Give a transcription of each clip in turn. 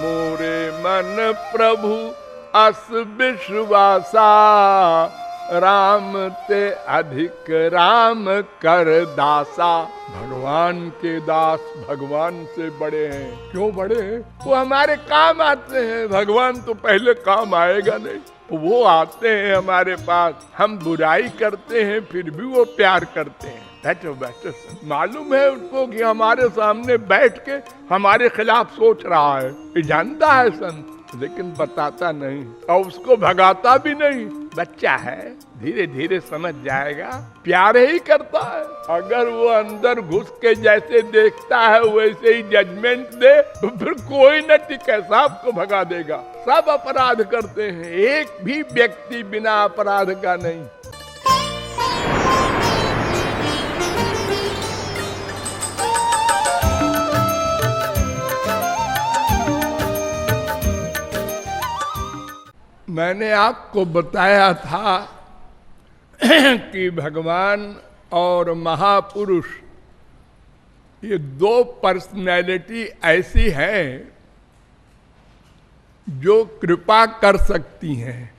मोरे मन प्रभु अस विश्वासा, राम ते अधिक राम कर दासा। भगवान के दास भगवान से बड़े हैं। क्यों बड़े हैं? वो हमारे काम आते हैं। भगवान तो पहले काम आएगा नहीं, वो आते हैं हमारे पास। हम बुराई करते हैं फिर भी वो प्यार करते हैं। बैठो बैठो, मालूम है उसको कि हमारे सामने बैठ के हमारे खिलाफ सोच रहा है। ये जानता है संत, लेकिन बताता नहीं और उसको भगाता भी नहीं। बच्चा है, धीरे धीरे समझ जाएगा। प्यार ही करता है। अगर वो अंदर घुस के जैसे देखता है वैसे ही जजमेंट दे तो फिर कोई न टिके, सबको भगा देगा। सब अपराध करते हैं, एक भी व्यक्ति बिना अपराध का नहीं। मैंने आपको बताया था कि भगवान और महापुरुष ये दो पर्सनैलिटी ऐसी हैं जो कृपा कर सकती हैं,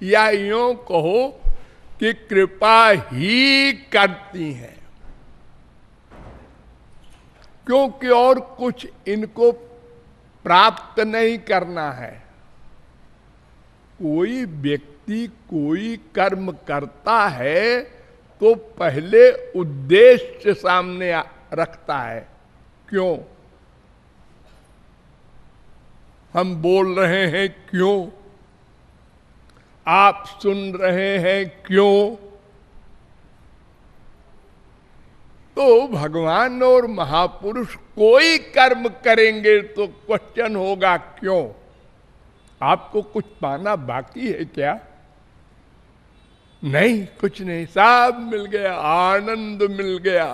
या यूं कहो कि कृपा ही करती हैं, क्योंकि और कुछ इनको प्राप्त नहीं करना है। कोई व्यक्ति कोई कर्म करता है तो पहले उद्देश्य सामने रखता है। क्यों हम बोल रहे हैं, क्यों आप सुन रहे हैं, क्यों? तो भगवान और महापुरुष कोई कर्म करेंगे तो क्वेश्चन होगा क्यों? आपको कुछ पाना बाकी है क्या? नहीं, कुछ नहीं, सब मिल गया, आनंद मिल गया।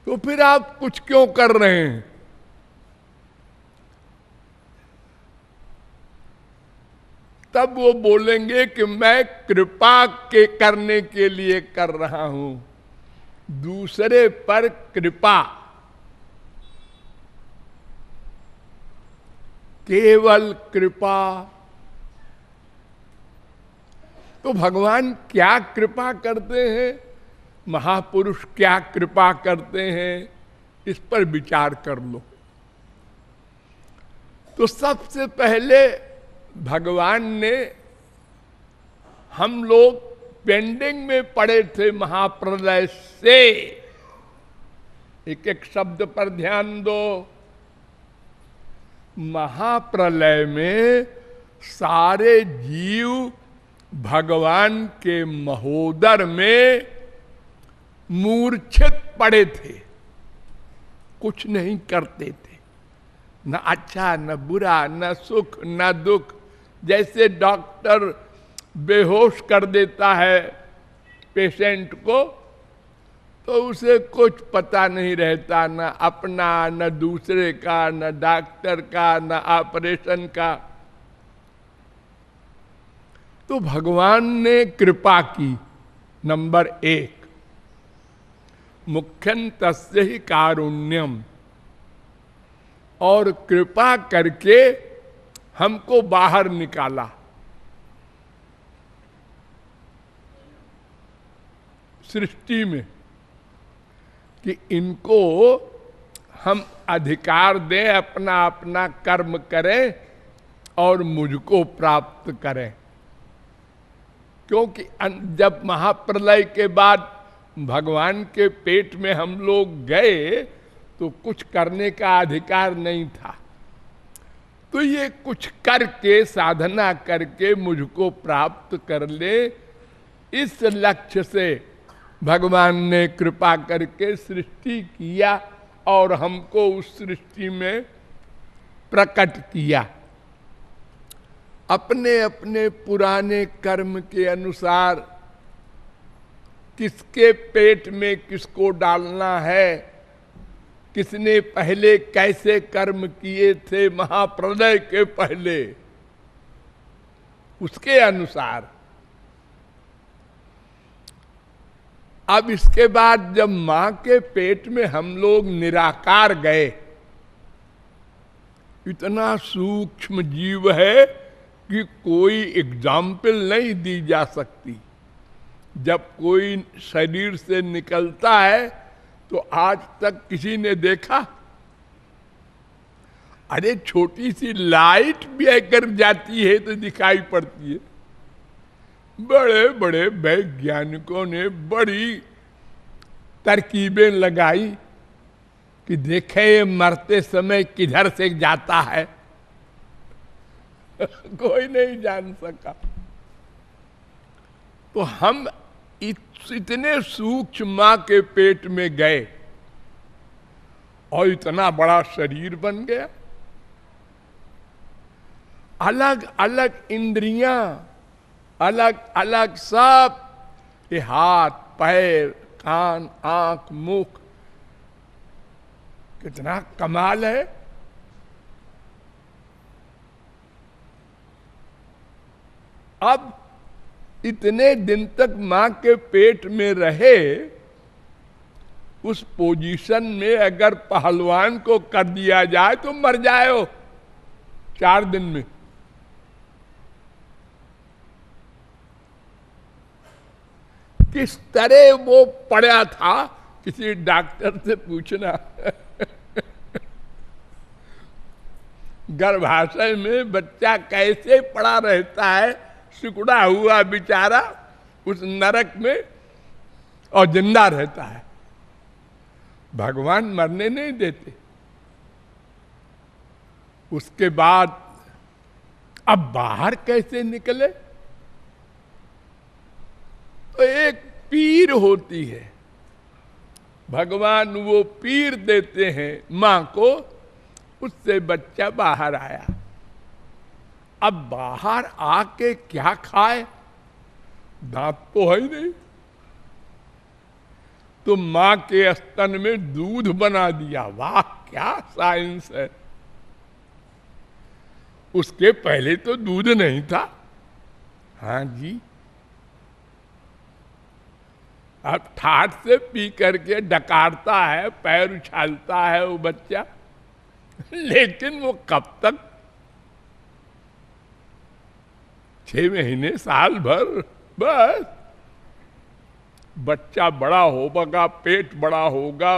तो फिर आप कुछ क्यों कर रहे हैं? तब वो बोलेंगे कि मैं कृपा के करने के लिए कर रहा हूं, दूसरे पर कृपा, केवल कृपा। तो भगवान क्या कृपा करते हैं, महापुरुष क्या कृपा करते हैं, इस पर विचार कर लो। तो सबसे पहले भगवान ने, हम लोग पेंडिंग में पड़े थे महाप्रलय से, एक एक शब्द पर ध्यान दो। महाप्रलय में सारे जीव भगवान के महोदर में मूर्छित पड़े थे, कुछ नहीं करते थे, न अच्छा न बुरा, न सुख न दुख। जैसे डॉक्टर बेहोश कर देता है पेशेंट को तो उसे कुछ पता नहीं रहता, न अपना न दूसरे का, न डॉक्टर का, न ऑपरेशन का। तो भगवान ने कृपा की। नंबर 1, मुख्यं तस्य ही कारुण्यम, और कृपा करके हमको बाहर निकाला। सृष्टि में कि इनको हम अधिकार दें, अपना अपना कर्म करें और मुझको प्राप्त करें। क्योंकि जब महाप्रलय के बाद भगवान के पेट में हम लोग गए तो कुछ करने का अधिकार नहीं था। तो ये कुछ करके, साधना करके मुझको प्राप्त कर ले, इस लक्ष्य से भगवान ने कृपा करके सृष्टि किया और हमको उस सृष्टि में प्रकट किया। अपने अपने पुराने कर्म के अनुसार किसके पेट में किसको डालना है, किसने पहले कैसे कर्म किए थे महाप्रलय के पहले, उसके अनुसार। अब इसके बाद जब मां के पेट में हम लोग निराकार गए, इतना सूक्ष्म जीव है कि कोई एग्जाम्पल नहीं दी जा सकती। जब कोई शरीर से निकलता है तो आज तक किसी ने देखा? अरे छोटी सी लाइट भी अगर जाती है तो दिखाई पड़ती है। बड़े बड़े वैज्ञानिकों ने बड़ी तरकीबें लगाई कि देखे ये मरते समय किधर से जाता है। कोई नहीं जान सका। तो हम इतने सूक्ष्म मां के पेट में गए और इतना बड़ा शरीर बन गया। अलग अलग इंद्रियां, अलग अलग सब, ये हाथ पैर कान आंख मुख, कितना कमाल है। अब इतने दिन तक मां के पेट में रहे, उस पोजीशन में अगर पहलवान को कर दिया जाए तो मर जाए हो 4 दिन में। किस तरह वो पड़ा था, किसी डॉक्टर से पूछना। गर्भाशय में बच्चा कैसे पड़ा रहता है, सिकुड़ा हुआ बेचारा उस नरक में, और जिंदा रहता है। भगवान मरने नहीं देते। उसके बाद अब बाहर कैसे निकले? तो एक पीर होती है, भगवान वो पीर देते हैं मां को, उससे बच्चा बाहर आया। अब बाहर आके क्या खाए? दांत तो है ही नहीं। तो मां के स्तन में दूध बना दिया। वाह क्या साइंस है। उसके पहले तो दूध नहीं था। हाँ जी, अब ठाठ से पी करके डकारता है, पैर उछालता है वो बच्चा। लेकिन वो कब तक? 6 महीने साल भर बस। बच्चा बड़ा होगा, पेट बड़ा होगा,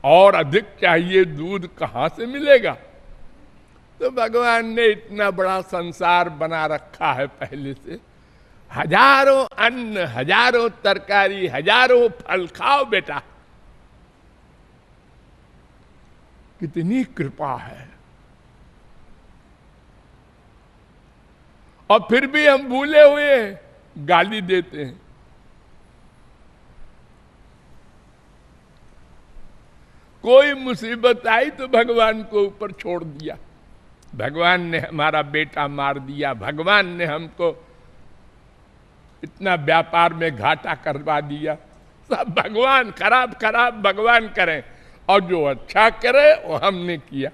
और अधिक चाहिए दूध कहां से मिलेगा? तो भगवान ने इतना बड़ा संसार बना रखा है पहले से। हजारों अन्न, हजारों तरकारी, हजारों फल खाओ बेटा। कितनी कृपा है। और फिर भी हम भूले हुए गाली देते हैं। कोई मुसीबत आई तो भगवान को ऊपर छोड़ दिया। भगवान ने हमारा बेटा मार दिया, भगवान ने हमको इतना व्यापार में घाटा करवा दिया। सब भगवान, खराब खराब भगवान करें, और जो अच्छा करे वो हमने किया।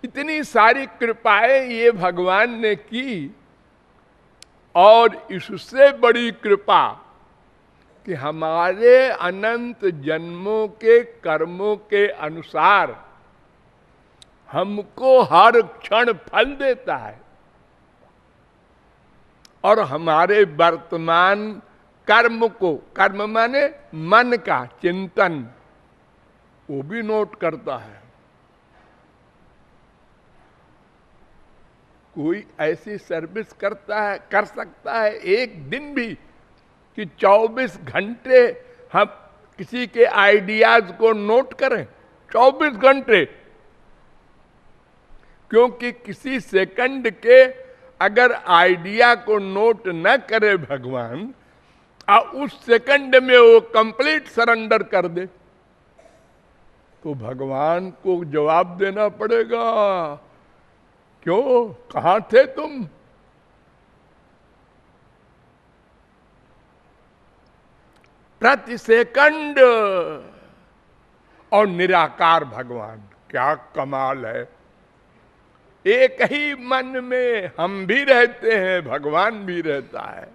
इतनी सारी कृपाएं ये भगवान ने की, और इससे बड़ी कृपा कि हमारे अनंत जन्मों के कर्मों के अनुसार हमको हर क्षण फल देता है, और हमारे वर्तमान कर्म को, कर्म माने मन का चिंतन, वो भी नोट करता है। कोई ऐसी सर्विस करता है, कर सकता है एक दिन भी, कि 24 घंटे हम किसी के आइडियाज को नोट करें? 24 घंटे। क्योंकि किसी सेकंड के अगर आइडिया को नोट न करे भगवान, और उस सेकंड में वो कंप्लीट सरेंडर कर दे, तो भगवान को जवाब देना पड़ेगा। क्यों, कहां थे तुम? प्रति सेकंड। और निराकार भगवान, क्या कमाल है। एक ही मन में हम भी रहते हैं, भगवान भी रहता है।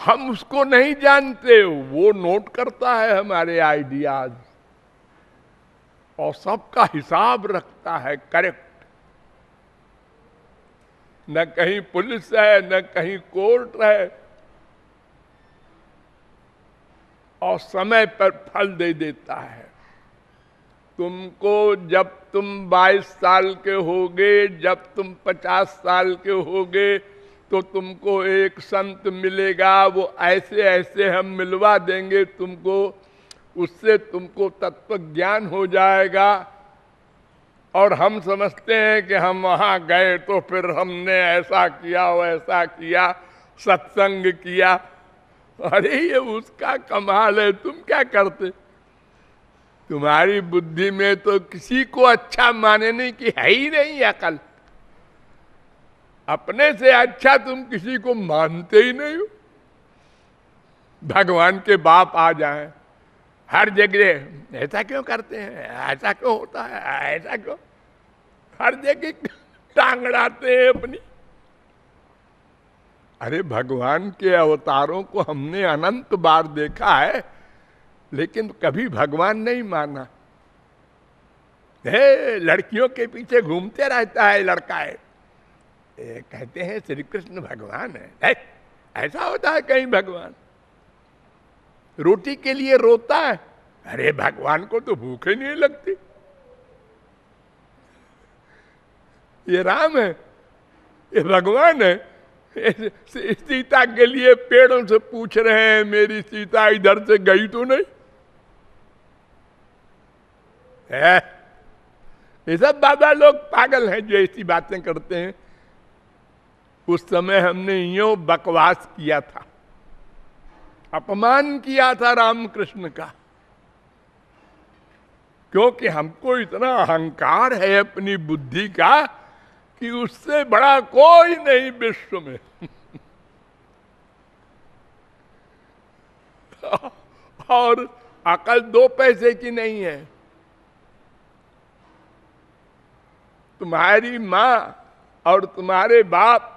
हम उसको नहीं जानते, वो नोट करता है हमारे आइडियाज और सबका हिसाब रखता है करेक्ट। न कहीं पुलिस है, न कहीं कोर्ट है, और समय पर फल दे देता है। तुमको जब तुम 22 साल के होगे, जब तुम 50 साल के होगे, तो तुमको एक संत मिलेगा, वो ऐसे ऐसे हम मिलवा देंगे तुमको, उससे तुमको तत्व ज्ञान हो जाएगा। और हम समझते हैं कि हम वहां गए तो फिर हमने ऐसा किया वैसा किया, सत्संग किया। अरे ये उसका कमाल है, तुम क्या करते? तुम्हारी बुद्धि में तो किसी को अच्छा मानने की है ही नहीं अकल। अपने से अच्छा तुम किसी को मानते ही नहीं हो। भगवान के बाप आ जाएं हर जगह, ऐसा क्यों करते हैं, ऐसा क्यों होता है, ऐसा क्यों, हर जगह टांग अड़ाते हैं अपनी। अरे भगवान के अवतारों को हमने अनंत बार देखा है, लेकिन कभी भगवान नहीं माना है। लड़कियों के पीछे घूमते रहता है लड़का है, कहते हैं श्री कृष्ण भगवान है। ऐसा होता है कहीं भगवान? रोटी के लिए रोता है, अरे भगवान को तो भूख ही नहीं लगती। ये राम है, ये भगवान है। सीता के लिए पेड़ों से पूछ रहे हैं मेरी सीता इधर से गई तो नहीं है। ये सब बाबा लोग पागल हैं जो ऐसी बातें करते हैं। उस समय हमने यूं बकवास किया था, अपमान किया था रामकृष्ण का, क्योंकि हमको इतना अहंकार है अपनी बुद्धि का कि उससे बड़ा कोई नहीं विश्व में। और अकल 2 पैसे की नहीं है। तुम्हारी मां और तुम्हारे बाप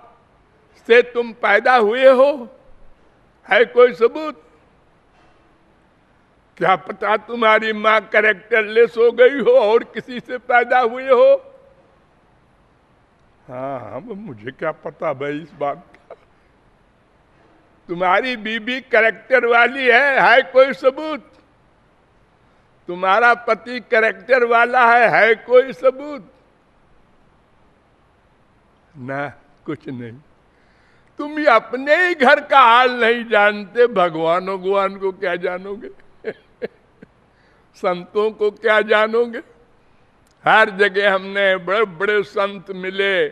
से तुम पैदा हुए हो, है कोई सबूत? क्या पता तुम्हारी मां कैरेक्टरलेस हो गई हो और किसी से पैदा हुए हो। हाँ, मुझे क्या पता भाई इस बात का। तुम्हारी बीबी कैरेक्टर वाली है कोई सबूत? तुम्हारा पति कैरेक्टर वाला है कोई सबूत? ना, कुछ नहीं। तुम ये अपने ही घर का हाल नहीं जानते, भगवान को क्या जानोगे? संतों को क्या जानोगे? हर जगह हमने बड़े बड़े संत मिले।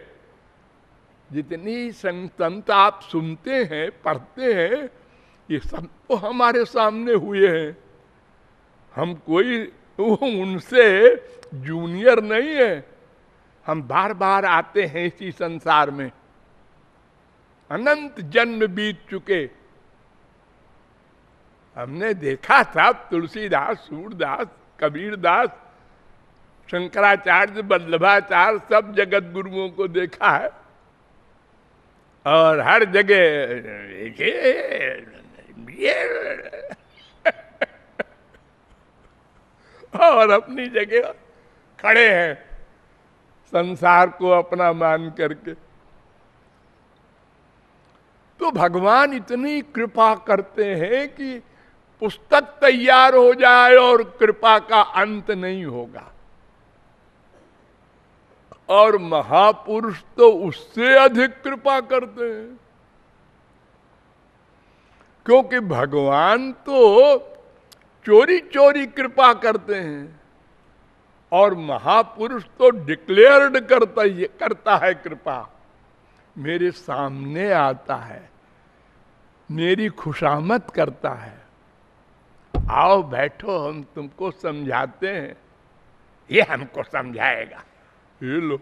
जितनी संत आप सुनते हैं, पढ़ते हैं, ये सब तो हमारे सामने हुए हैं। हम कोई उनसे जूनियर नहीं है। हम बार बार आते हैं इसी संसार में, अनंत जन्म बीत चुके। हमने देखा था तुलसीदास, सूरदास, कबीरदास, शंकराचार्य, वल्लभाचार्य, सब जगत गुरुओं को देखा है। और हर जगह ये और अपनी जगह खड़े हैं संसार को अपना मान करके। तो भगवान इतनी कृपा करते हैं कि पुस्तक तैयार हो जाए और कृपा का अंत नहीं होगा। और महापुरुष तो उससे अधिक कृपा करते हैं, क्योंकि भगवान तो चोरी चोरी कृपा करते हैं और महापुरुष तो डिक्लेयर्ड करता है कृपा। मेरे सामने आता है, मेरी खुशामद करता है, आओ बैठो हम तुमको समझाते हैं। ये हमको समझाएगा, ये लो।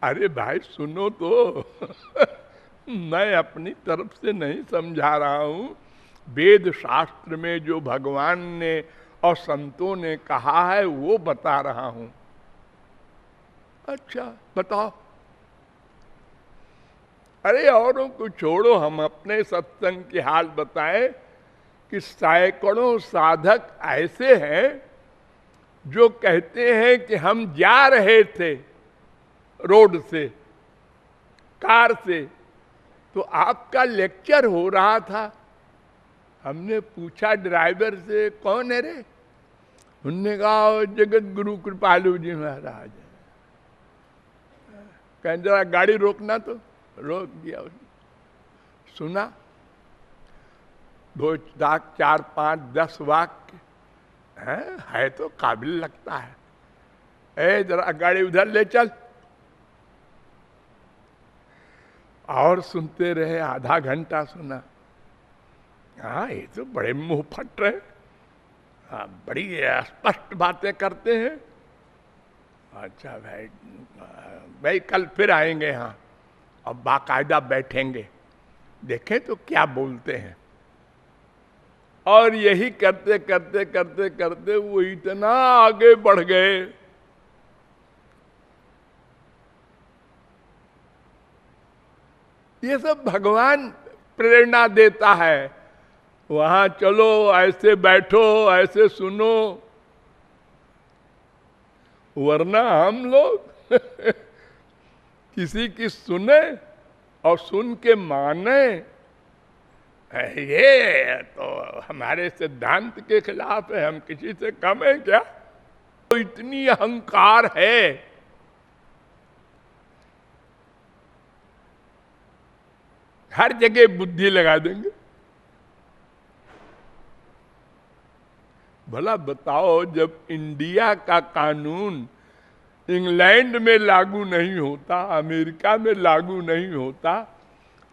अरे भाई सुनो तो। मैं अपनी तरफ से नहीं समझा रहा हूं, वेद शास्त्र में जो भगवान ने और संतों ने कहा है वो बता रहा हूं। अच्छा बताओ। अरे औरों को छोड़ो, हम अपने सत्संग की हाल बताएं कि सैकड़ों साधक ऐसे हैं जो कहते हैं कि हम जा रहे थे रोड से, कार से, तो आपका लेक्चर हो रहा था। हमने पूछा ड्राइवर से, कौन है रे? उनने कहा जगत गुरु कृपालु जी महाराज। कहें जरा गाड़ी रोकना, तो रोक दिया उसने। सुना 2 4 5 10 वाक्य है तो काबिल लगता है। ए जरा गाड़ी उधर ले चल। और सुनते रहे, आधा घंटा सुना। हाँ, ये तो बड़े मुंह फट रहे, हाँ, बड़ी स्पष्ट बातें करते हैं। अच्छा भाई, भाई कल फिर आएंगे यहाँ, अब बाकायदा बैठेंगे, देखें तो क्या बोलते हैं। और यही करते करते करते करते वो इतना आगे बढ़ गए, ये सब भगवान प्रेरणा देता है। वहां चलो, ऐसे बैठो, ऐसे सुनो, वरना हम लोग किसी की सुने और सुन के माने, ये तो हमारे सिद्धांत के खिलाफ है। हम किसी से कम है क्या? तो इतनी अहंकार है। हर जगह बुद्धि लगा देंगे। भला बताओ, जब इंडिया का कानून इंग्लैंड में लागू नहीं होता, अमेरिका में लागू नहीं होता,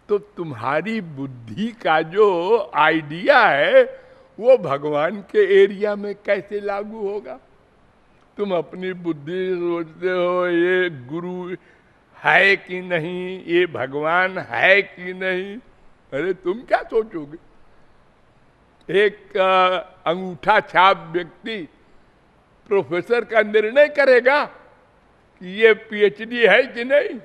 तो तुम्हारी बुद्धि का जो आइडिया है वो भगवान के एरिया में कैसे लागू होगा? तुम अपनी बुद्धि सोचते हो ये गुरु है कि नहीं, ये भगवान है कि नहीं। अरे तुम क्या सोचोगे? एक अंगूठा छाप व्यक्ति प्रोफेसर का निर्णय करेगा कि ये पीएचडी है कि नहीं?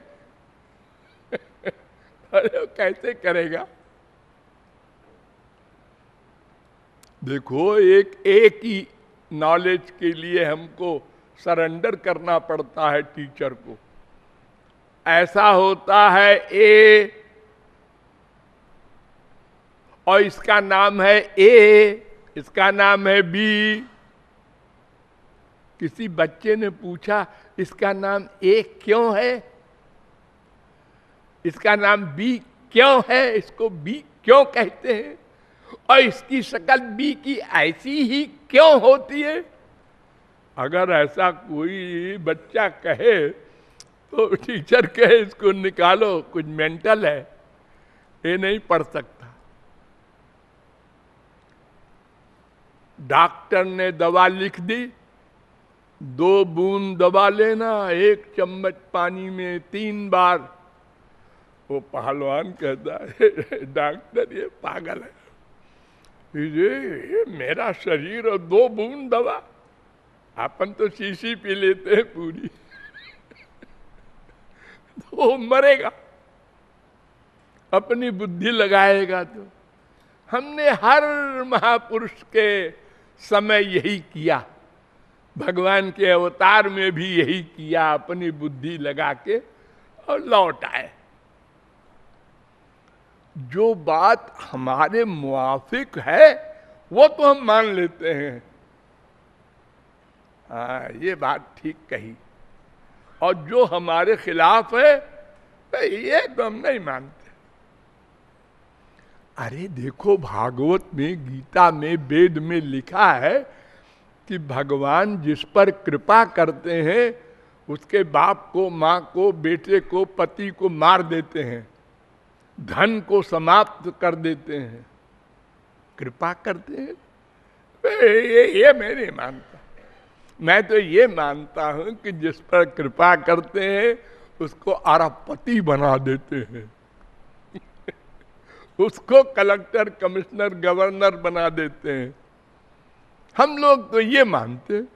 अरे कैसे करेगा? देखो, एक ही नॉलेज के लिए हमको सरेंडर करना पड़ता है टीचर को। ऐसा होता है ए, और इसका नाम है ए, इसका नाम है बी। किसी बच्चे ने पूछा, इसका नाम ए क्यों है, इसका नाम बी क्यों है, इसको बी क्यों कहते हैं, और इसकी शक्ल बी की ऐसी ही क्यों होती है? अगर ऐसा कोई बच्चा कहे तो टीचर कहे इसको निकालो, कुछ मेंटल है, ये नहीं पढ़ सकता। डॉक्टर ने दवा लिख दी, 2 बूंद दवा लेना, 1 चम्मच पानी में 3 बार। वो पहलवान कहता है, डॉक्टर ये पागल है, ये मेरा शरीर और 2 बूंद दवा, अपन तो शीशी पी लेते हैं पूरी। तो मरेगा, अपनी बुद्धि लगाएगा। तो हमने हर महापुरुष के समय यही किया, भगवान के अवतार में भी यही किया, अपनी बुद्धि लगा के और लौट आए। जो बात हमारे मुआफिक है वो तो हम मान लेते हैं, हाँ ये बात ठीक कही, और जो हमारे खिलाफ है ये तो हम नहीं मानते। अरे देखो, भागवत में, गीता में, वेद में लिखा है कि भगवान जिस पर कृपा करते हैं उसके बाप को, माँ को, बेटे को, पति को मार देते हैं, धन को समाप्त कर देते हैं, कृपा करते हैं। ये मैं नहीं मानता। मैं तो ये मानता हूं कि जिस पर कृपा करते हैं उसको अरबपति बना देते हैं, उसको कलेक्टर, कमिश्नर, गवर्नर बना देते हैं। हम लोग तो ये मानते हैं।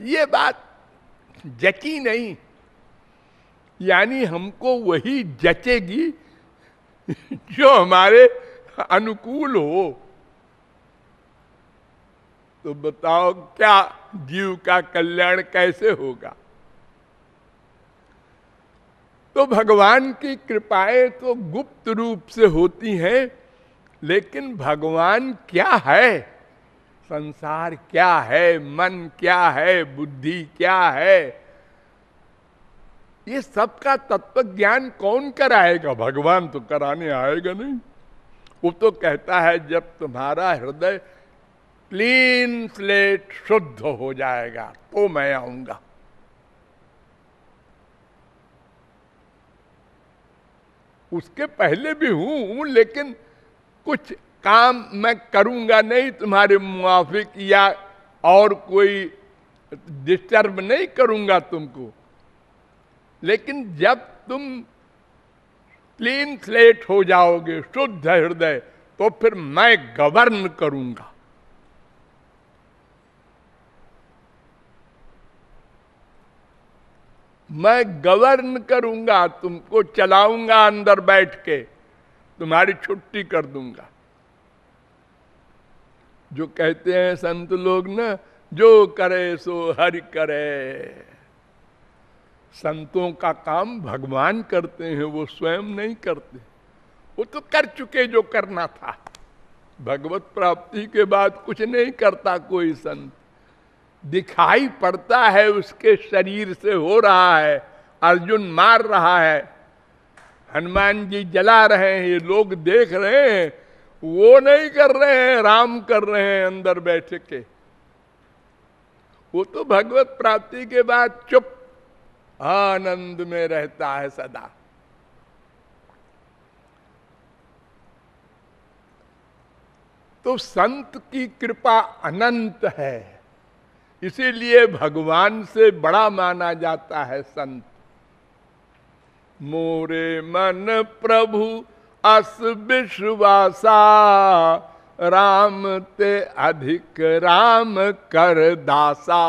ये बात जची नहीं, यानी हमको वही जचेगी जो हमारे अनुकूल हो। तो बताओ क्या जीव का कल्याण कैसे होगा? तो भगवान की कृपाएं तो गुप्त रूप से होती हैं, लेकिन भगवान क्या है, संसार क्या है, मन क्या है, बुद्धि क्या है, ये सबका तत्व ज्ञान कौन कराएगा? भगवान तो कराने आएगा नहीं। वो तो कहता है जब तुम्हारा हृदय क्लीन स्लेट शुद्ध हो जाएगा तो मैं आऊंगा। उसके पहले भी हूं, लेकिन कुछ काम मैं करूंगा नहीं तुम्हारे मुआफिक, या और कोई डिस्टर्ब नहीं करूंगा तुमको। लेकिन जब तुम क्लीन स्लेट हो जाओगे, शुद्ध हृदय, तो फिर मैं गवर्न करूंगा। मैं गवर्न करूंगा, तुमको चलाऊंगा, अंदर बैठ के तुम्हारी छुट्टी कर दूंगा। जो कहते हैं संत लोग ना, जो करे सो हरि करे। संतों का काम भगवान करते हैं, वो स्वयं नहीं करते। वो तो कर चुके जो करना था। भगवत प्राप्ति के बाद कुछ नहीं करता कोई संत। दिखाई पड़ता है उसके शरीर से हो रहा है, अर्जुन मार रहा है, हनुमान जी जला रहे हैं, ये लोग देख रहे हैं, वो नहीं कर रहे हैं, राम कर रहे हैं अंदर बैठ के। वो तो भगवत प्राप्ति के बाद चुप आनंद में रहता है सदा। तो संत की कृपा अनंत है, इसीलिए भगवान से बड़ा माना जाता है संत। मोरे मन प्रभु अस विश्वासा, राम ते अधिक राम कर दासा।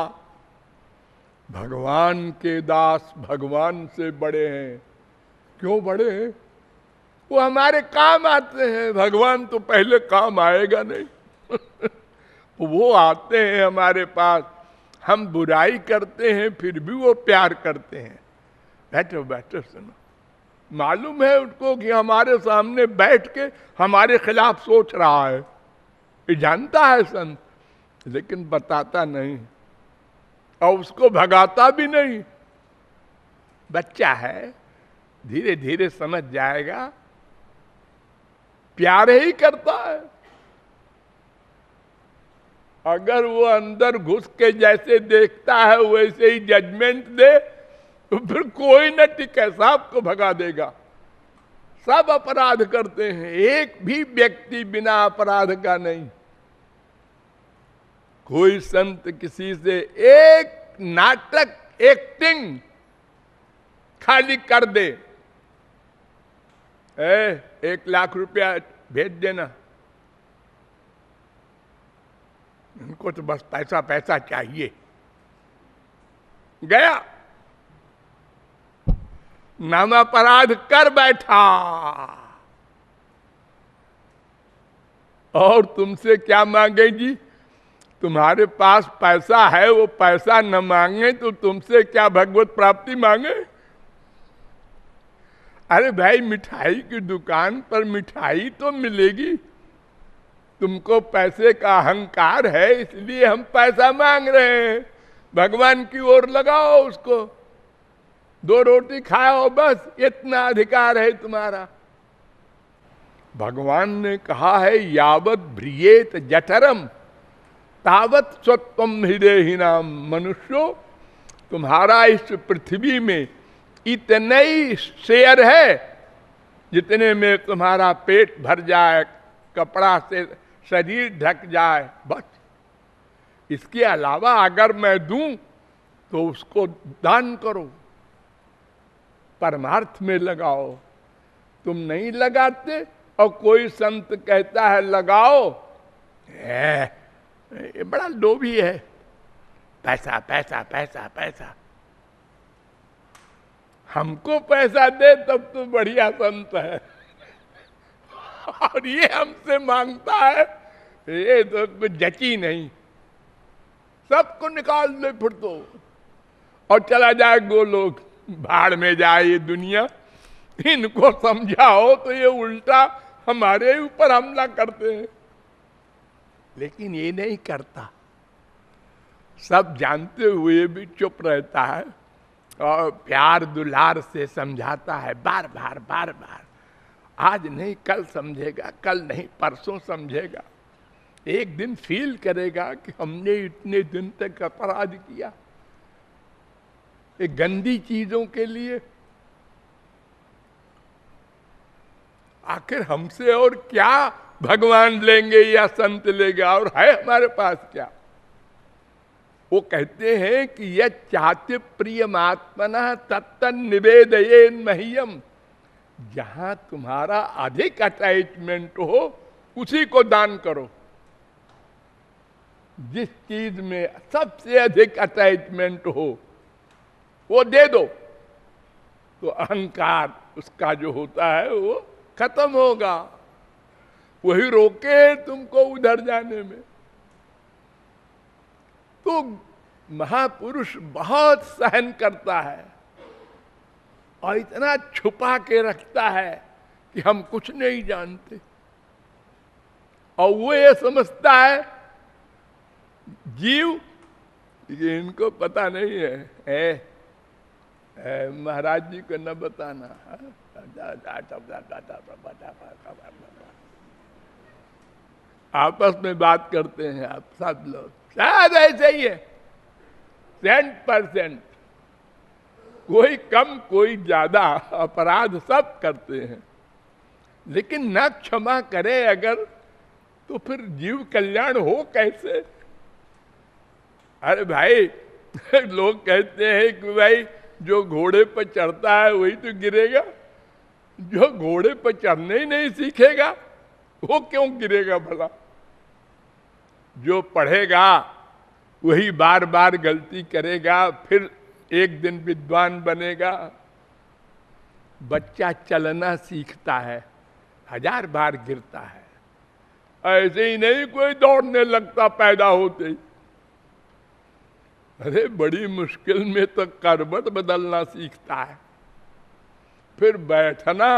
भगवान के दास भगवान से बड़े हैं। क्यों बड़े हैं? वो हमारे काम आते हैं। भगवान तो पहले काम आएगा नहीं वो आते हैं हमारे पास, हम बुराई करते हैं फिर भी वो प्यार करते हैं। बैठो बैठो सुनो। मालूम है उनको कि हमारे सामने बैठ के हमारे खिलाफ सोच रहा है, ये जानता है संत, लेकिन बताता नहीं और उसको भगाता भी नहीं। बच्चा है, धीरे धीरे समझ जाएगा, प्यार ही करता है। अगर वो अंदर घुस के जैसे देखता है वैसे ही जजमेंट दे, तो फिर कोई न टिके, सबको भगा देगा। सब अपराध करते हैं, एक भी व्यक्ति बिना अपराध का नहीं। कोई संत किसी से एक नाटक, एक्टिंग खाली कर दे, 1 लाख रुपया भेज देना, उनको तो बस पैसा पैसा चाहिए, गया नाम अपराध कर बैठा। और तुमसे क्या मांगेगी? तुम्हारे पास पैसा है, वो पैसा न मांगे तो तुमसे क्या भगवत प्राप्ति मांगे? अरे भाई, मिठाई की दुकान पर मिठाई तो मिलेगी, तुमको पैसे का अहंकार है इसलिए हम पैसा मांग रहे हैं। भगवान की ओर लगाओ उसको, 2 रोटी खाओ, बस इतना अधिकार है तुम्हारा। भगवान ने कहा है, यावत भ्रियेत जठरम तावत सत्वम हृदयहीनाम। मनुष्यो, तुम्हारा इस पृथ्वी में इतने ही शेयर है जितने में तुम्हारा पेट भर जाए, कपड़ा से शरीर ढक जाए, बस। इसके अलावा अगर मैं दूं तो उसको दान करो, परमार्थ में लगाओ। तुम नहीं लगाते और कोई संत कहता है लगाओ, ये बड़ा लोभी है, पैसा पैसा पैसा पैसा। हमको पैसा दे तब तो बढ़िया संत है, और ये हमसे मांगता है, ये तो कुछ जची नहीं। सबको निकाल दे फिर तो, और चला जाए गोलोक, भाड़ में जाए ये दुनिया। इनको समझाओ तो ये उल्टा हमारे ऊपर हमला करते हैं, लेकिन ये नहीं करता। सब जानते हुए भी चुप रहता है और प्यार दुलार से समझाता है, बार बार बार बार। आज नहीं कल समझेगा, कल नहीं परसों समझेगा। एक दिन फील करेगा कि हमने इतने दिन तक अपराध किया ये गंदी चीजों के लिए। आखिर हमसे और क्या भगवान लेंगे या संत लेगा, और है हमारे पास क्या? वो कहते हैं कि यह चाहते प्रियमात्मना तत्तन निवेदयेन मह्यम। जहां तुम्हारा अधिक अटैचमेंट हो उसी को दान करो। जिस चीज में सबसे अधिक अटैचमेंट हो वो दे दो, तो अहंकार उसका जो होता है वो खत्म होगा। वही रोके तुमको उधर जाने में। तो महापुरुष बहुत सहन करता है और इतना छुपा के रखता है कि हम कुछ नहीं जानते, और वो ये समझता है जीव, ये इनको पता नहीं है, महाराज जी को न बताना। आपस में बात करते हैं आप सब लोग, शायद ऐसे ही है 100%। कोई कम कोई ज्यादा अपराध सब करते हैं, लेकिन न क्षमा करे अगर, तो फिर जीव कल्याण हो कैसे? अरे भाई लोग कहते हैं कि भाई जो घोड़े पर चढ़ता है वही तो गिरेगा, जो घोड़े पर चढ़ने ही नहीं सीखेगा वो क्यों गिरेगा भला? जो पढ़ेगा वही बार बार गलती करेगा, फिर एक दिन विद्वान बनेगा। बच्चा चलना सीखता है, 1000 बार गिरता है, ऐसे ही नहीं कोई दौड़ने लगता पैदा होते ही। अरे बड़ी मुश्किल में तो करवट बदलना सीखता है, फिर बैठना,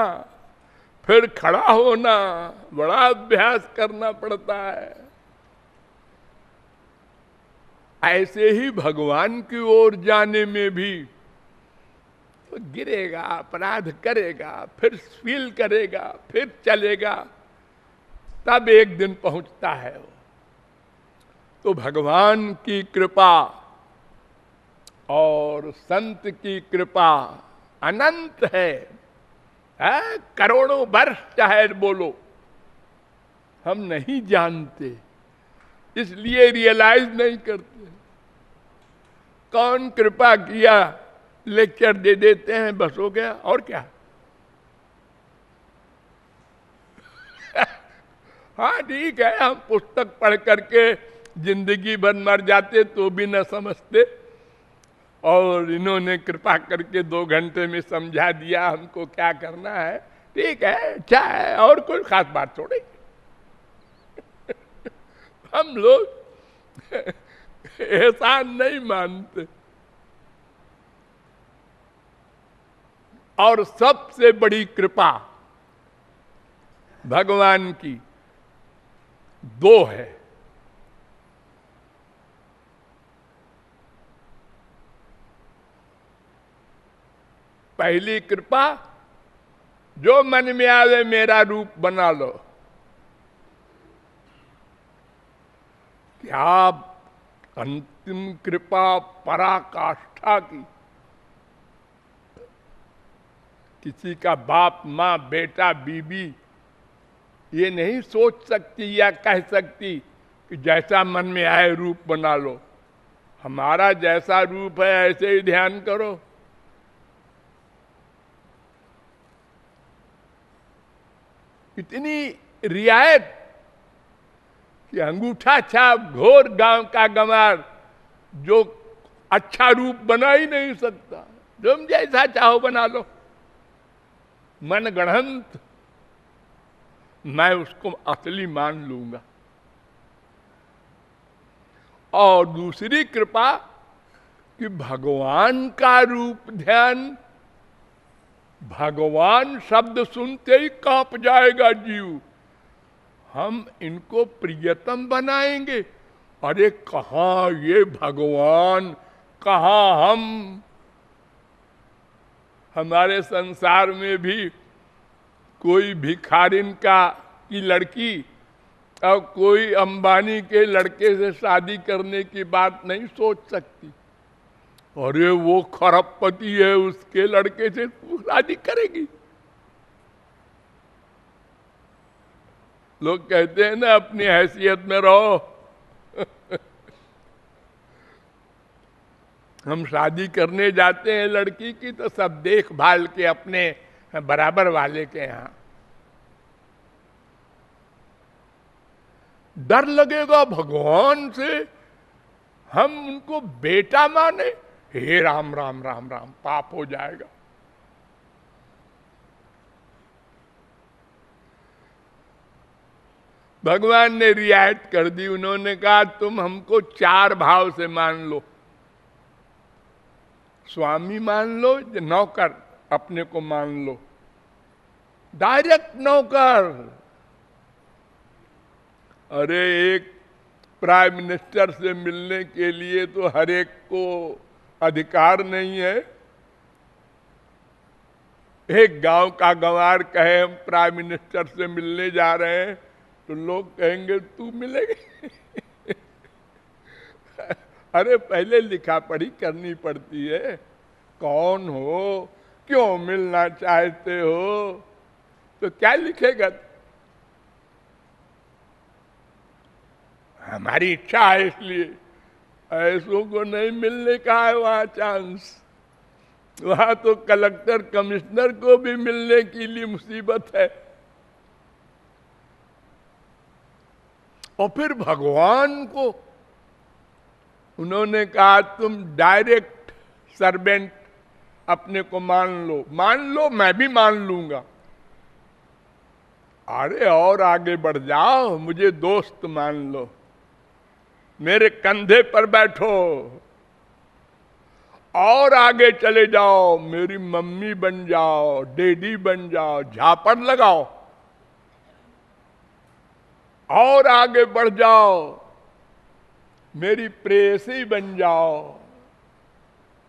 फिर खड़ा होना, बड़ा अभ्यास करना पड़ता है। ऐसे ही भगवान की ओर जाने में भी तो गिरेगा, अपराध करेगा, फिर फील करेगा, फिर चलेगा, तब एक दिन पहुंचता है वो। तो भगवान की कृपा और संत की कृपा अनंत है, करोड़ों वर्ष चाहे बोलो, हम नहीं जानते, इसलिए रियलाइज नहीं करते। कौन कृपा किया, लेक्चर दे देते हैं, बस हो गया, और क्या। हाँ ठीक है, हम पुस्तक पढ़ करके जिंदगी भर मर जाते तो भी न समझते, और इन्होंने कृपा करके 2 घंटे में समझा दिया हमको क्या करना है। ठीक है, अच्छा है, और कोई खास बात थोड़ी। हम लोग एहसान नहीं मानते। और सबसे बड़ी कृपा भगवान की 2 है। पहली कृपा, जो मन में आवे मेरा रूप बना लो। क्या अंतिम कृपा पराकाष्ठा की। किसी का बाप माँ बेटा बीबी ये नहीं सोच सकती या कह सकती कि जैसा मन में आए रूप बना लो। हमारा जैसा रूप है ऐसे ही ध्यान करो। इतनी रियायत कि अंगूठा छाप घोर गांव का गंवार जो अच्छा रूप बना ही नहीं सकता, तुम जैसा चाहो बना लो, मन गढ़ंत मैं उसको असली मान लूंगा। और दूसरी कृपा कि भगवान का रूप ध्यान, भगवान शब्द सुनते ही कांप जाएगा जीव। हम इनको प्रियतम बनाएंगे। अरे कहाँ ये भगवान, कहाँ हम। हमारे संसार में भी कोई भिखारिन की लड़की और कोई अंबानी के लड़के से शादी करने की बात नहीं सोच सकती। अरे वो खरबपति है, उसके लड़के से तू शादी करेगी। लोग कहते हैं ना अपनी हैसियत में रहो। हम शादी करने जाते हैं लड़की की तो सब देखभाल के अपने बराबर वाले के यहां। डर लगेगा भगवान से, हम उनको बेटा माने, हे राम राम राम राम, पाप हो जाएगा। भगवान ने रियायत कर दी। उन्होंने कहा तुम हमको 4 भाव से मान लो, स्वामी मान लो, नौकर अपने को मान लो, डायरेक्ट नौकर। अरे एक प्राइम मिनिस्टर से मिलने के लिए तो हर एक को अधिकार नहीं है। एक गांव का गंवार कहे हम प्राइम मिनिस्टर से मिलने जा रहे हैं तो लोग कहेंगे तू मिलेगी। अरे पहले लिखा पढ़ी करनी पड़ती है। कौन हो, क्यों मिलना चाहते हो, तो क्या लिखेगा। हमारी इच्छा है इसलिए। ऐसों को नहीं मिलने का है वहां चांस। वहां तो कलेक्टर कमिश्नर को भी मिलने के लिए मुसीबत है। और फिर भगवान को उन्होंने कहा तुम डायरेक्ट सर्वेंट अपने को मान लो। मान लो, मैं भी मान लूंगा। अरे और आगे बढ़ जाओ, मुझे दोस्त मान लो, मेरे कंधे पर बैठो। और आगे चले जाओ, मेरी मम्मी बन जाओ, डैडी बन जाओ, झापड़ लगाओ। और आगे बढ़ जाओ, मेरी प्रेयसी बन जाओ,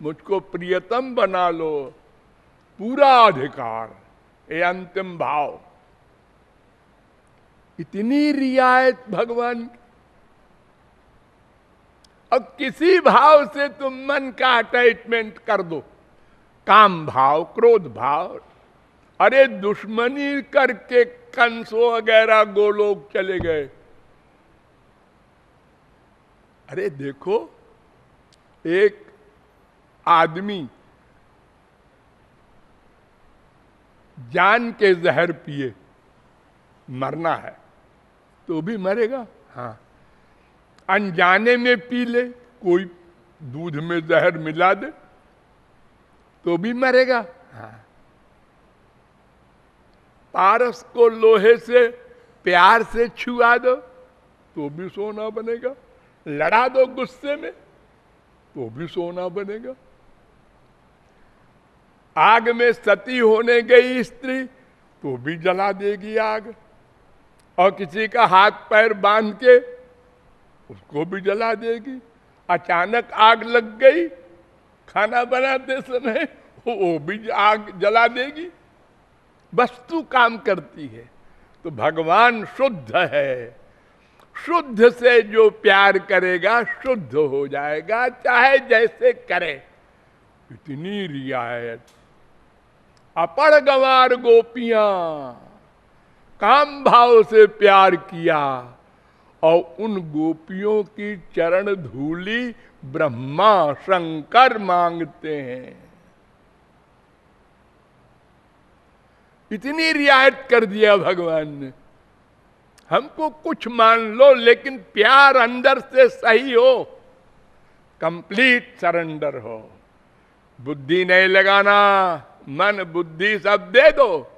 मुझको प्रियतम बना लो। पूरा अधिकार, ये अंतिम भाव। इतनी रियायत भगवान की। अब किसी भाव से तुम मन का अटैचमेंट कर दो, काम भाव, क्रोध भाव। अरे दुश्मनी करके कंसो वगैरह गोलोक चले गए। अरे देखो, एक आदमी जान के जहर पिए, मरना है तो भी मरेगा। हाँ, अनजाने में पी ले, कोई दूध में जहर मिला दे तो भी मरेगा। हाँ, पारस को लोहे से प्यार से छुआ दो तो भी सोना बनेगा। लड़ा दो गुस्से में तो भी सोना बनेगा। आग में सती होने गई स्त्री तो भी जला देगी आग। और किसी का हाथ पैर बांध के उसको भी जला देगी। अचानक आग लग गई खाना बनाते समय, वो भी आग जला देगी। वस्तु काम करती है। तो भगवान शुद्ध है। शुद्ध से जो प्यार करेगा शुद्ध हो जाएगा, चाहे जैसे करे। इतनी रियायत। अपड़ गंवार गोपियां काम भाव से प्यार किया और उन गोपियों की चरण धूली ब्रह्मा शंकर मांगते हैं। इतनी रियायत कर दिया भगवान ने। हमको कुछ मान लो लेकिन प्यार अंदर से सही हो, कंप्लीट सरेंडर हो। बुद्धि नहीं लगाना, मन बुद्धि सब दे दो।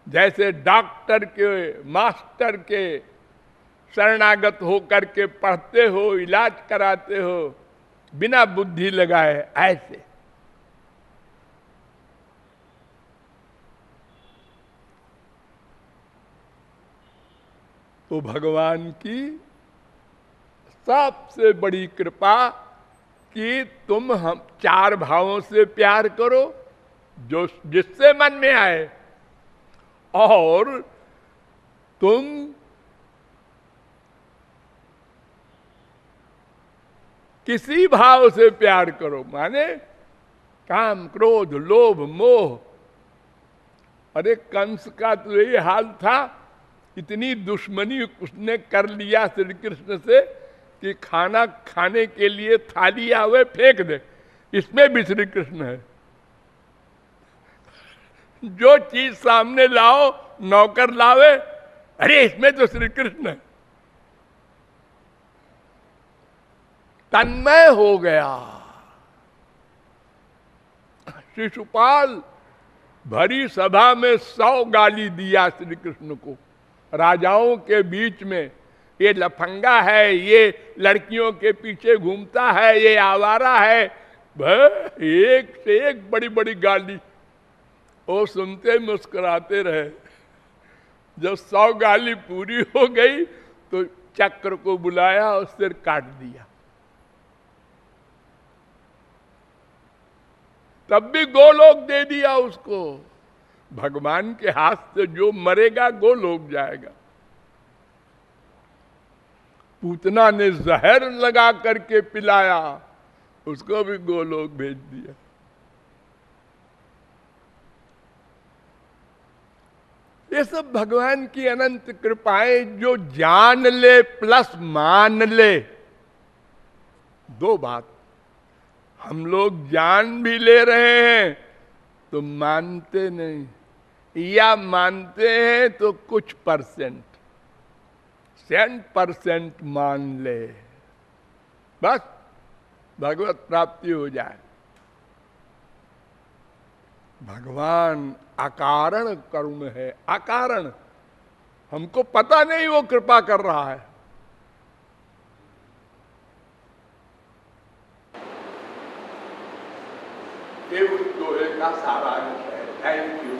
जैसे डॉक्टर के, मास्टर के शरणागत होकर के पढ़ते हो, इलाज कराते हो बिना बुद्धि लगाए, ऐसे तो भगवान की सबसे बड़ी कृपा कि तुम हम चार भावों से प्यार करो, जो जिससे मन में आए, और तुम किसी भाव से प्यार करो, माने काम, क्रोध, लोभ, मोह। अरे कंस का तो यही हाल था, इतनी दुश्मनी उसने कर लिया श्री कृष्ण से कि खाना खाने के लिए थाली आवे फेंक दे, इसमें भी श्री कृष्ण है। जो चीज सामने लाओ, नौकर लावे, अरे इसमें तो श्री कृष्ण है। तन्मय हो गया। शिशुपाल भरी सभा में 100 गाली दिया श्री कृष्ण को, राजाओं के बीच में। ये लफंगा है, ये लड़कियों के पीछे घूमता है, ये आवारा है, एक से एक बड़ी बड़ी गाली। वो सुनते मुस्कुराते रहे। जब 100 गाली पूरी हो गई तो चक्र को बुलाया और सिर काट दिया। तब भी गोलोक दे दिया उसको। भगवान के हाथ से जो मरेगा गोलोक जाएगा। पूतना ने जहर लगा करके पिलाया, उसको भी गोलोक भेज दिया। ये सब भगवान की अनंत कृपाएं, जो जान ले प्लस मान ले। दो बात, हम लोग जान भी ले रहे हैं तो मानते नहीं, या मानते हैं तो कुछ परसेंट, 100% मान ले, बस भगवत प्राप्ति हो जाए। भगवान अकारण करुण है, अकारण। हमको पता नहीं वो कृपा कर रहा है। ये उस दोहे का सारांश है। Thank you.